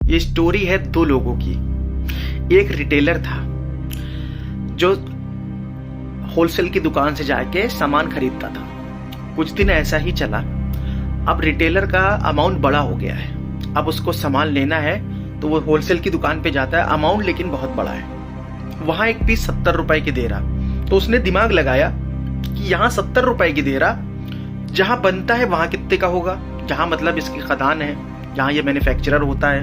یہ سٹوری ہے دو لوگوں کی. ایک ریٹیلر تھا جو ہول سیل کی دکان سے جا کے سامان خریدتا تھا. کچھ دن ایسا ہی چلا. اب ریٹیلر کا اماؤنٹ بڑا ہو گیا ہے. اب اس کو سامان لینا ہے تو وہ ہول سیل کی دکان پہ جاتا ہے. اماؤنٹ لیکن بہت بڑا ہے. وہاں ایک پیس 70 روپے کی دے رہا. تو اس نے دماغ لگایا کہ یہاں 70 روپے کی دے رہا, جہاں بنتا ہے وہاں کتنے کا ہوگا, جہاں مطلب اس کی خدان ہے, جہاں یہ مینوفیکچرر ہوتا ہے.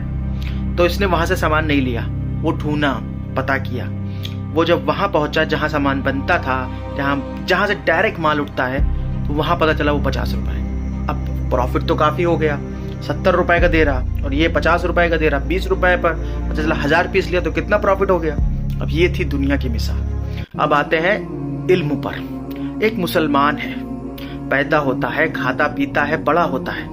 تو اس نے وہاں سے سامان نہیں لیا. وہ ڈھونڈا, پتا کیا. وہ جب وہاں پہنچا جہاں سامان بنتا تھا, جہاں سے ڈائریکٹ مال اٹھتا ہے, تو وہاں پتا چلا وہ 50 روپے. اب پروفٹ تو کافی ہو گیا. 70 روپے کا دے رہا اور یہ 50 روپے کا دے رہا. 20 روپے پر پتا چلا 1000 پیس لیا تو کتنا پروفٹ ہو گیا. اب یہ تھی دنیا کی مثال. اب آتے ہیں علم پر. ایک مسلمان ہے, پیدا ہوتا ہے, کھاتا پیتا ہے, بڑا ہوتا ہے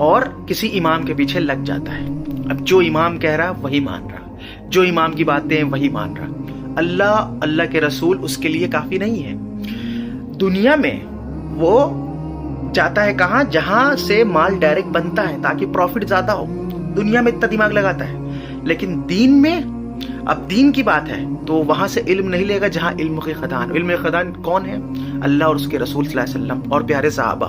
اور کسی امام کے پیچھے لگ جاتا ہے. اب جو امام کہہ رہا وہی مان رہا, جو امام کی باتیں ہیں وہی مان رہا. اللہ کے رسول اس کے لیے کافی نہیں ہے. دنیا میں وہ جاتا ہے کہاں, جہاں سے مال ڈائریکٹ بنتا ہے تاکہ پروفٹ زیادہ ہو. دنیا میں اتنا دماغ لگاتا ہے. لیکن دین میں, اب دین کی بات ہے تو وہاں سے علم نہیں لے گا جہاں علم کی خدان. علم کی خدان کون ہے؟ اللہ اور اس کے رسول صلی اللہ علیہ وسلم اور پیارے صحابہ.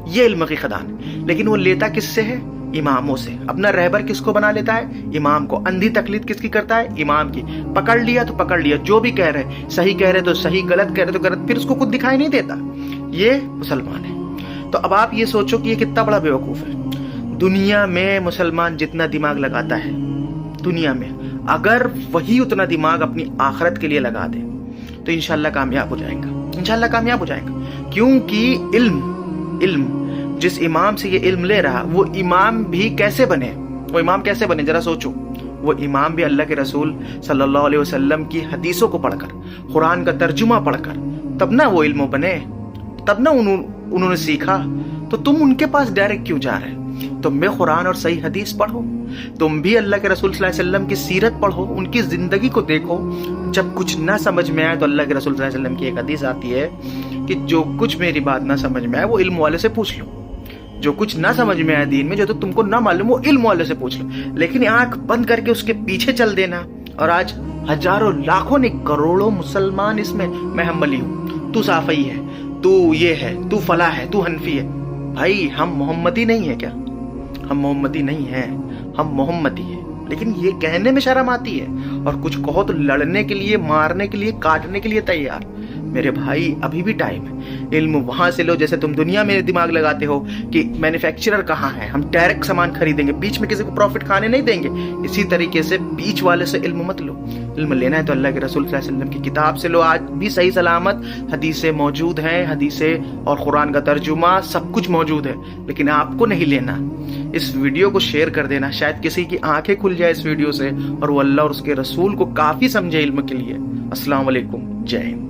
یہ علم کی خدان. لیکن وہ لیتا کس سے ہے؟ اماموں سے. اپنا رہبر کس کو بنا لیتا ہے؟ امام کو. اندھی تقلید کس کی کرتا ہے؟ امام کی. پکڑ لیا تو پکڑ لیا, جو بھی کہہ رہے, صحیح کہہ رہے تو صحیح, غلط کہہ رہے تو غلط, پھر اس کو خود دکھائی نہیں دیتا. یہ مسلمان ہے. تو اب آپ یہ سوچو کہ یہ کتنا بڑا بیوقوف ہے. دنیا میں مسلمان جتنا دماغ لگاتا ہے, دنیا میں اگر وہی اتنا دماغ اپنی آخرت کے لیے لگا دے تو انشاءاللہ کامیاب ہو جائے گا. انشاءاللہ کامیاب ہو جائے گا. کیونکہ علم جس امام سے یہ علم لے رہا, وہ امام بھی کیسے بنے؟ وہ امام کیسے بنے ذرا سوچو. وہ امام بھی اللہ کے رسول صلی اللہ علیہ وسلم کی حدیثوں کو پڑھ کر, قرآن کا ترجمہ پڑھ کر, تب نہ وہ علم بنے, تب نہ انہوں نے سیکھا. تو تم ان کے پاس ڈائریکٹ کیوں جا رہے؟ تم بھی قرآن اور صحیح حدیث پڑھو. تم بھی اللہ کے رسول صلی اللہ علیہ وسلم کی سیرت پڑھو, ان کی زندگی کو دیکھو. جب کچھ نہ سمجھ میں آئے تو اللہ کے رسول صلی اللہ علیہ وسلم کی ایک حدیث آتی ہے کہ جو کچھ میری بات نہ سمجھ میں آئے وہ علم والے سے پوچھ لو. جو کچھ نہ سمجھ میں آئے دین میں, جو تو تم کو نہ معلوم, وہ علم والے سے پوچھ لو. لیکن آنکھ بند کر کے اس کے پیچھے چل دینا. اور آج ہزاروں, لاکھوں نے, کروڑوں مسلمان اس میں, میں حنبلی ہوں, تو شافعی ہے, تو یہ ہے, تو فلاں ہے, تو حنفی ہے. بھائی ہم محمدی نہیں ہے کیا؟ ہم محمدی نہیں ہیں, ہم محمدی ہیں. لیکن یہ کہنے میں شرم آتی ہے, اور کچھ کہو تو لڑنے کے لیے, مارنے کے لیے, کاٹنے کے لیے تیار. میرے بھائی ابھی بھی ٹائم ہے. علم وہاں سے لو جیسے تم دنیا میں دماغ لگاتے ہو کہ مینوفیکچرر کہاں ہے, ہم ڈائریکٹ سامان خریدیں گے, بیچ میں کسی کو پروفٹ کھانے نہیں دیں گے. اسی طریقے سے بیچ والے سے علم مت لو. علم لینا ہے تو اللہ کے رسول صلی اللہ علیہ وسلم کی کتاب سے لو. آج بھی صحیح سلامت حدیثیں موجود ہیں, حدیثیں اور قرآن کا ترجمہ سب کچھ موجود ہے, لیکن آپ کو نہیں لینا. اس ویڈیو کو شیئر کر دینا, شاید کسی کی آنکھیں کھل جائے اس ویڈیو سے, اور وہ اللہ اور اس کے رسول کو کافی سمجھے علم کے لیے. السلام علیکم, جے ہند.